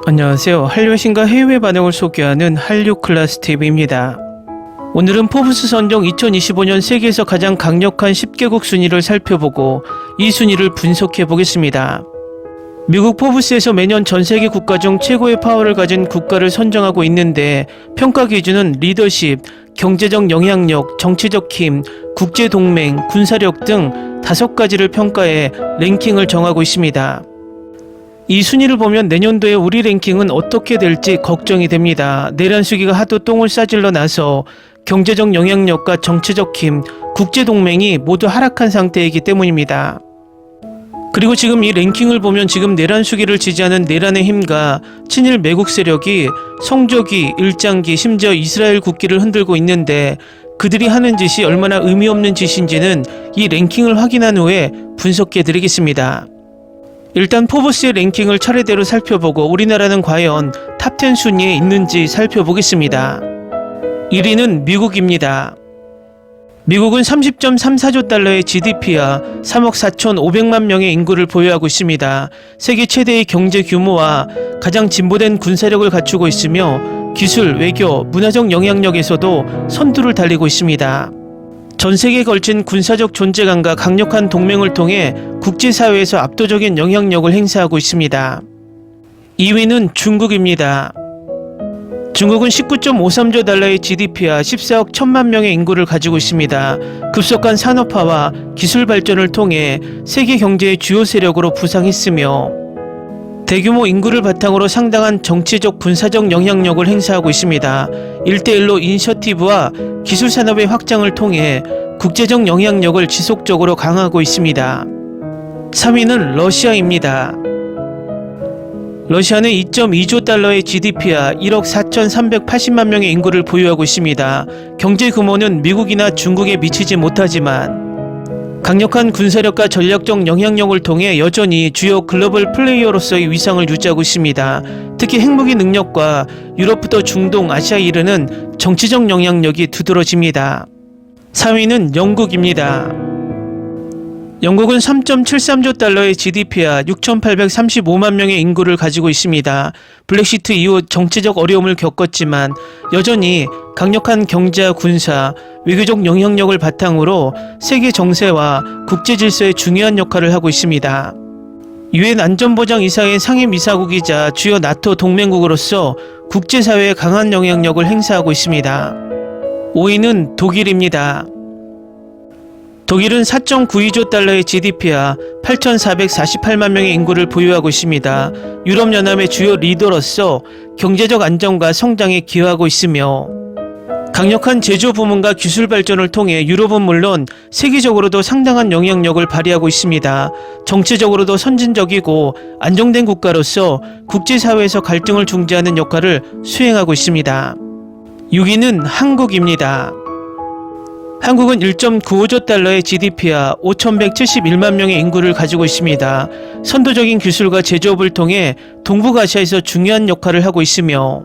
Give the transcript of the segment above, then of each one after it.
안녕하세요. 한류 신과 해외 반응을 소개하는 한류 클래스 TV입니다. 오늘은 포브스 선정 2025년 세계에서 가장 강력한 10개국 순위를 살펴보고 이 순위를 분석해 보겠습니다. 미국 포브스에서 매년 전 세계 국가 중 최고의 파워를 가진 국가를 선정하고 있는데 평가 기준은 리더십, 경제적 영향력, 정치적 힘, 국제동맹, 군사력 등 5가지를 평가해 랭킹을 정하고 있습니다. 이 순위를 보면 내년도에 우리 랭킹은 어떻게 될지 걱정이 됩니다. 내란수기가 하도 똥을 싸질러 나서 경제적 영향력과 정치적 힘, 국제동맹이 모두 하락한 상태이기 때문입니다. 그리고 지금 이 랭킹을 보면 지금 내란수기를 지지하는 내란의 힘과 친일 매국 세력이 성조기, 일장기, 심지어 이스라엘 국기를 흔들고 있는데 그들이 하는 짓이 얼마나 의미 없는 짓인지는 이 랭킹을 확인한 후에 분석해 드리겠습니다. 일단 포브스의 랭킹을 차례대로 살펴보고 우리나라는 과연 탑10 순위에 있는지 살펴보겠습니다. 1위는 미국입니다. 미국은 30.34조 달러의 GDP와 3억 4,500만 명의 인구를 보유하고 있습니다. 세계 최대의 경제 규모와 가장 진보된 군사력을 갖추고 있으며 기술, 외교, 문화적 영향력에서도 선두를 달리고 있습니다. 전 세계에 걸친 군사적 존재감과 강력한 동맹을 통해 국제사회에서 압도적인 영향력을 행사하고 있습니다. 2위는 중국입니다. 중국은 19.53조 달러의 GDP와 14억 1천만 명의 인구를 가지고 있습니다. 급속한 산업화와 기술 발전을 통해 세계 경제의 주요 세력으로 부상했으며 대규모 인구를 바탕으로 상당한 정치적 군사적 영향력을 행사하고 있습니다. 1대1로 이니셔티브와 기술 산업의 확장을 통해 국제적 영향력을 지속적으로 강화하고 있습니다. 3위는 러시아입니다. 러시아는 2.2조 달러의 GDP와 1억 4,380만 명의 인구를 보유하고 있습니다. 경제 규모는 미국이나 중국에 미치지 못하지만 강력한 군사력과 전략적 영향력을 통해 여전히 주요 글로벌 플레이어로서의 위상을 유지하고 있습니다. 특히 핵무기 능력과 유럽부터 중동, 아시아에 이르는 정치적 영향력이 두드러집니다. 4위는 영국입니다. 영국은 3.73조 달러의 GDP와 6,835만 명의 인구를 가지고 있습니다. 브렉시트 이후 정치적 어려움을 겪었지만 여전히 강력한 경제와 군사, 외교적 영향력을 바탕으로 세계 정세와 국제 질서에 중요한 역할을 하고 있습니다. 유엔 안전보장이사회 상임이사국이자 주요 나토 동맹국으로서 국제사회에 강한 영향력을 행사하고 있습니다. 5위는 독일입니다. 독일은 4.92조 달러의 GDP와 8,448만 명의 인구를 보유하고 있습니다. 유럽연합의 주요 리더로서 경제적 안정과 성장에 기여하고 있으며 강력한 제조 부문과 기술 발전을 통해 유럽은 물론 세계적으로도 상당한 영향력을 발휘하고 있습니다. 정치적으로도 선진적이고 안정된 국가로서 국제사회에서 갈등을 중재하는 역할을 수행하고 있습니다. 6위는 한국입니다. 한국은 1.95조 달러의 GDP와 5,171만 명의 인구를 가지고 있습니다. 선도적인 기술과 제조업을 통해 동북아시아에서 중요한 역할을 하고 있으며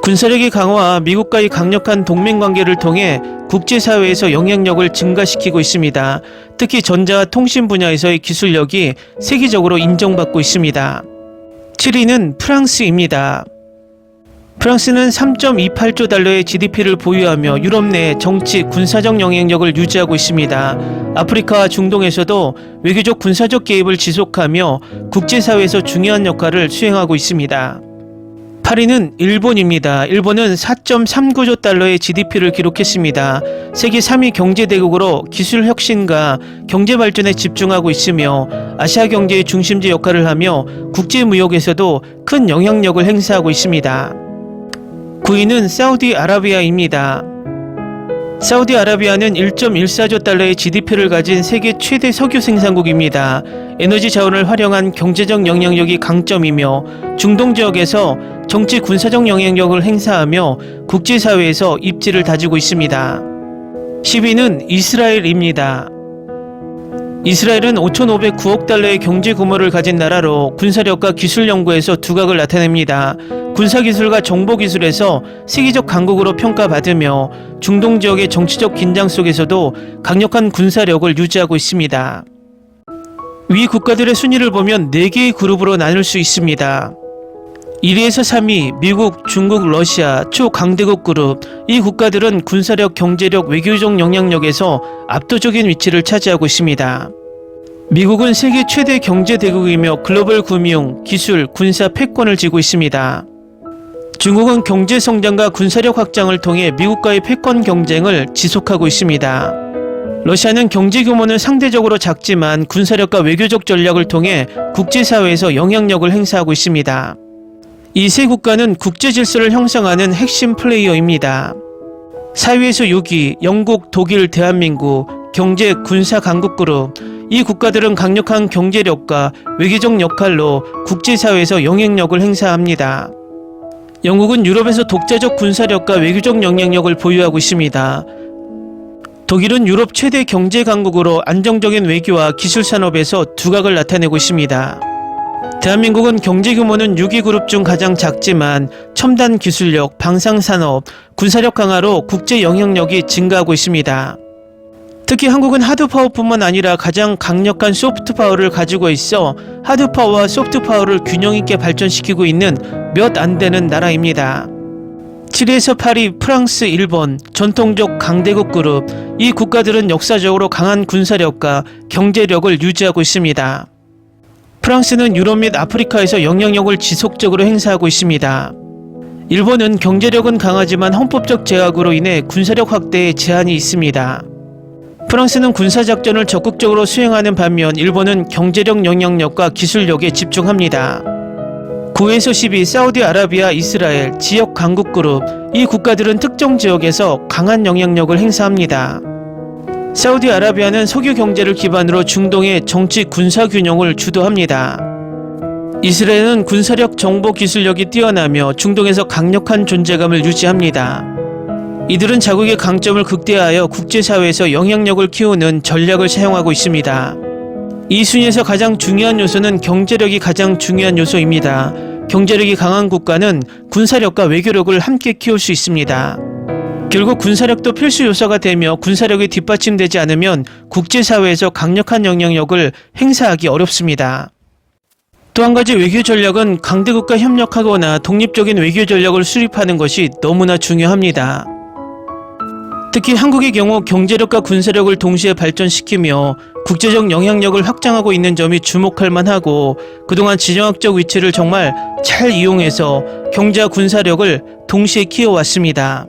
군사력의 강화와 미국과의 강력한 동맹관계를 통해 국제사회에서 영향력을 증가시키고 있습니다. 특히 전자와 통신 분야에서의 기술력이 세계적으로 인정받고 있습니다. 7위는 프랑스입니다. 프랑스는 3.28조 달러의 GDP를 보유하며 유럽 내 정치, 군사적 영향력을 유지하고 있습니다. 아프리카와 중동에서도 외교적 군사적 개입을 지속하며 국제사회에서 중요한 역할을 수행하고 있습니다. 8위는 일본입니다. 일본은 4.39조 달러의 GDP를 기록했습니다. 세계 3위 경제대국으로 기술 혁신과 경제 발전에 집중하고 있으며 아시아 경제의 중심지 역할을 하며 국제무역에서도 큰 영향력을 행사하고 있습니다. 9위는 사우디아라비아입니다. 사우디아라비아는 1.14조 달러의 GDP를 가진 세계 최대 석유 생산국입니다. 에너지 자원을 활용한 경제적 영향력이 강점이며 중동 지역에서 정치 군사적 영향력을 행사하며 국제사회에서 입지를 다지고 있습니다. 10위는 이스라엘입니다. 이스라엘은 5,509억 달러의 경제 규모를 가진 나라로 군사력과 기술 연구에서 두각을 나타냅니다. 군사기술과 정보기술에서 세계적 강국으로 평가받으며 중동 지역의 정치적 긴장 속에서도 강력한 군사력을 유지하고 있습니다. 위 국가들의 순위를 보면 4개의 그룹으로 나눌 수 있습니다. 1위에서 3위 미국, 중국, 러시아 초강대국 그룹. 이 국가들은 군사력, 경제력, 외교적 영향력에서 압도적인 위치를 차지하고 있습니다. 미국은 세계 최대 경제대국이며 글로벌 금융, 기술, 군사 패권을 쥐고 있습니다. 중국은 경제 성장과 군사력 확장을 통해 미국과의 패권 경쟁을 지속하고 있습니다. 러시아는 경제 규모는 상대적으로 작지만 군사력과 외교적 전략을 통해 국제사회에서 영향력을 행사하고 있습니다. 이 세 국가는 국제 질서를 형성하는 핵심 플레이어입니다. 4위에서 6위 영국, 독일, 대한민국 경제 군사 강국 그룹. 이 국가들은 강력한 경제력과 외교적 역할로 국제사회에서 영향력을 행사합니다. 영국은 유럽에서 독자적 군사력과 외교적 영향력을 보유하고 있습니다. 독일은 유럽 최대 경제 강국으로 안정적인 외교와 기술 산업에서 두각을 나타내고 있습니다. 대한민국은 경제 규모는 6위 그룹 중 가장 작지만 첨단 기술력, 방산산업, 군사력 강화로 국제 영향력이 증가하고 있습니다. 특히 한국은 하드파워뿐만 아니라 가장 강력한 소프트파워를 가지고 있어 하드파워와 소프트파워를 균형 있게 발전시키고 있는 몇 안 되는 나라입니다. 7위에서 8위 프랑스, 일본 전통적 강대국 그룹. 이 국가들은 역사적으로 강한 군사력과 경제력을 유지하고 있습니다. 프랑스는 유럽 및 아프리카에서 영향력을 지속적으로 행사하고 있습니다. 일본은 경제력은 강하지만 헌법적 제약으로 인해 군사력 확대에 제한이 있습니다. 프랑스는 군사작전을 적극적으로 수행하는 반면 일본은 경제력 영향력과 기술력에 집중합니다. 9에서 10위 사우디아라비아, 이스라엘 지역 강국 그룹. 이 국가들은 특정 지역에서 강한 영향력을 행사합니다. 사우디아라비아는 석유 경제를 기반으로 중동의 정치 군사 균형을 주도합니다. 이스라엘은 군사력 정보 기술력이 뛰어나며 중동에서 강력한 존재감을 유지합니다. 이들은 자국의 강점을 극대화하여 국제사회에서 영향력을 키우는 전략을 사용하고 있습니다. 이 순위에서 가장 중요한 요소는 경제력이 가장 중요한 요소입니다. 경제력이 강한 국가는 군사력과 외교력을 함께 키울 수 있습니다. 결국 군사력도 필수 요소가 되며 군사력이 뒷받침되지 않으면 국제사회에서 강력한 영향력을 행사하기 어렵습니다. 또 한 가지 외교 전략은 강대국과 협력하거나 독립적인 외교 전략을 수립하는 것이 너무나 중요합니다. 특히 한국의 경우 경제력과 군사력을 동시에 발전시키며 국제적 영향력을 확장하고 있는 점이 주목할 만하고 그동안 지정학적 위치를 정말 잘 이용해서 경제와 군사력을 동시에 키워왔습니다.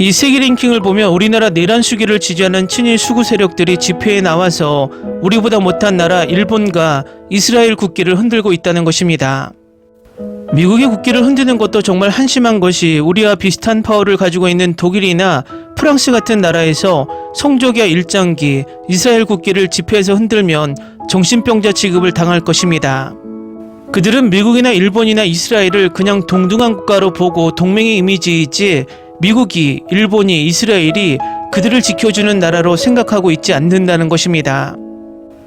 이 세계 랭킹을 보면 우리나라 내란 수기를 지지하는 친일 수구 세력들이 집회에 나와서 우리보다 못한 나라 일본과 이스라엘 국기를 흔들고 있다는 것입니다. 미국의 국기를 흔드는 것도 정말 한심한 것이 우리와 비슷한 파워를 가지고 있는 독일이나 프랑스 같은 나라에서 성조기와 일장기, 이스라엘 국기를 집회에서 흔들면 정신병자 취급을 당할 것입니다. 그들은 미국이나 일본이나 이스라엘을 그냥 동등한 국가로 보고 동맹의 이미지이지 미국이, 일본이, 이스라엘이 그들을 지켜주는 나라로 생각하고 있지 않는다는 것입니다.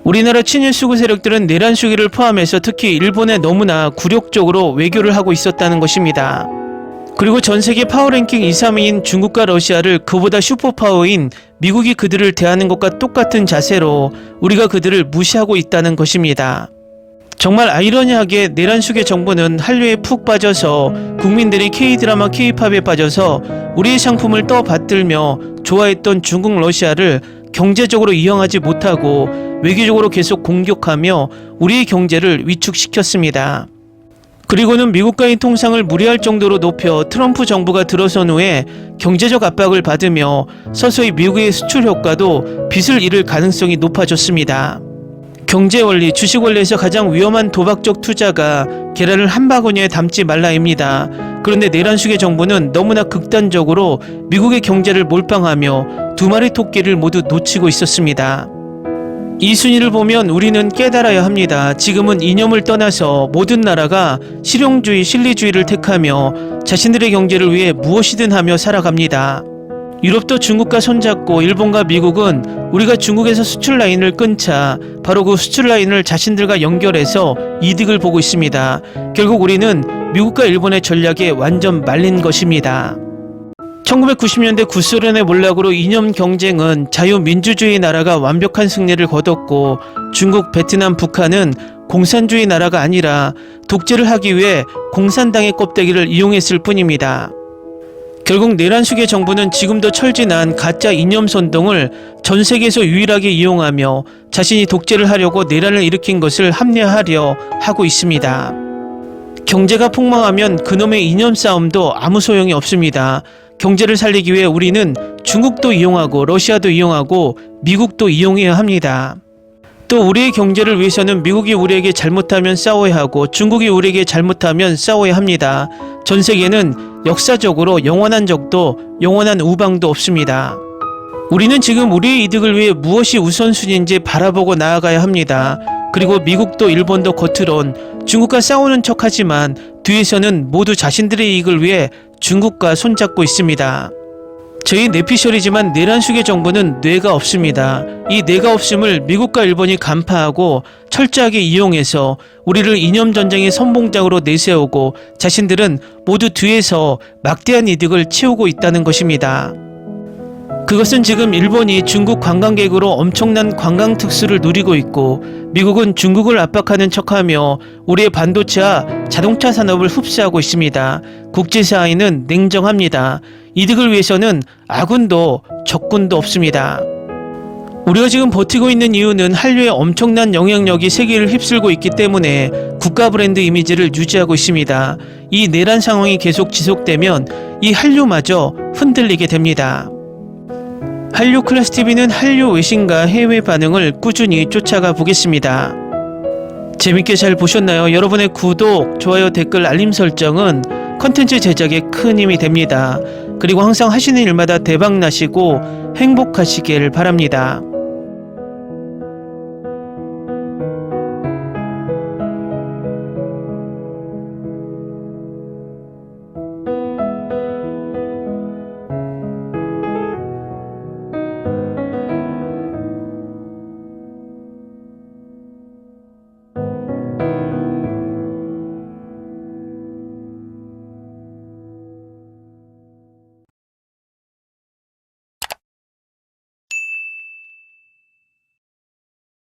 우리나라 친일 수구 세력들은 내란 수기를 포함해서 특히 일본에 너무나 굴욕적으로 외교를 하고 있었다는 것입니다. 그리고 전세계 파워랭킹 2, 3위인 중국과 러시아를 그보다 슈퍼파워인 미국이 그들을 대하는 것과 똑같은 자세로 우리가 그들을 무시하고 있다는 것입니다. 정말 아이러니하게 내란 수계 정부는 한류에 푹 빠져서 국민들이 K-드라마, K-팝에 빠져서 우리의 상품을 떠받들며 좋아했던 중국, 러시아를 경제적으로 이용하지 못하고 외교적으로 계속 공격하며 우리의 경제를 위축시켰습니다. 그리고는 미국과의 통상을 무리할 정도로 높여 트럼프 정부가 들어선 후에 경제적 압박을 받으며 서서히 미국의 수출 효과도 빚을 잃을 가능성이 높아졌습니다. 경제 원리, 주식 원리에서 가장 위험한 도박적 투자가 계란을 한 바구니에 담지 말라입니다. 그런데 내란 수계 정부는 너무나 극단적으로 미국의 경제를 몰빵하며 두 마리 토끼를 모두 놓치고 있었습니다. 이 순위를 보면 우리는 깨달아야 합니다. 지금은 이념을 떠나서 모든 나라가 실용주의, 실리주의를 택하며 자신들의 경제를 위해 무엇이든 하며 살아갑니다. 유럽도 중국과 손잡고 일본과 미국은 우리가 중국에서 수출 라인을 끊자 바로 그 수출 라인을 자신들과 연결해서 이득을 보고 있습니다. 결국 우리는 미국과 일본의 전략에 완전 말린 것입니다. 1990년대 구소련의 몰락으로 이념 경쟁은 자유민주주의 나라가 완벽한 승리를 거뒀고 중국, 베트남, 북한은 공산주의 나라가 아니라 독재를 하기 위해 공산당의 껍데기를 이용했을 뿐입니다. 결국 내란숙의 정부는 지금도 철진한 가짜 이념 선동을 전 세계에서 유일하게 이용하며 자신이 독재를 하려고 내란을 일으킨 것을 합리화하려 하고 있습니다. 경제가 폭망하면 그놈의 이념 싸움도 아무 소용이 없습니다. 경제를 살리기 위해 우리는 중국도 이용하고 러시아도 이용하고 미국도 이용해야 합니다. 또 우리의 경제를 위해서는 미국이 우리에게 잘못하면 싸워야 하고 중국이 우리에게 잘못하면 싸워야 합니다. 전 세계는 역사적으로 영원한 적도 영원한 우방도 없습니다. 우리는 지금 우리의 이득을 위해 무엇이 우선순위인지 바라보고 나아가야 합니다. 그리고 미국도 일본도 겉으론 중국과 싸우는 척하지만 뒤에서는 모두 자신들의 이익을 위해 중국과 손잡고 있습니다. 저희 내피셜이지만 내란숙의 정부는 뇌가 없습니다. 이 뇌가 없음을 미국과 일본이 간파하고 철저하게 이용해서 우리를 이념전쟁의 선봉장으로 내세우고 자신들은 모두 뒤에서 막대한 이득을 채우고 있다는 것입니다. 그것은 지금 일본이 중국 관광객으로 엄청난 관광 특수를 누리고 있고 미국은 중국을 압박하는 척하며 우리의 반도체와 자동차 산업을 흡수하고 있습니다. 국제사회는 냉정합니다. 이득을 위해서는 아군도 적군도 없습니다. 우리가 지금 버티고 있는 이유는 한류의 엄청난 영향력이 세계를 휩쓸고 있기 때문에 국가 브랜드 이미지를 유지하고 있습니다. 이 내란 상황이 계속 지속되면 이 한류마저 흔들리게 됩니다. 한류 클래스TV는 한류 외신과 해외 반응을 꾸준히 쫓아가 보겠습니다. 재밌게 잘 보셨나요? 여러분의 구독, 좋아요, 댓글, 알림 설정은 컨텐츠 제작에 큰 힘이 됩니다. 그리고 항상 하시는 일마다 대박 나시고 행복하시길 바랍니다.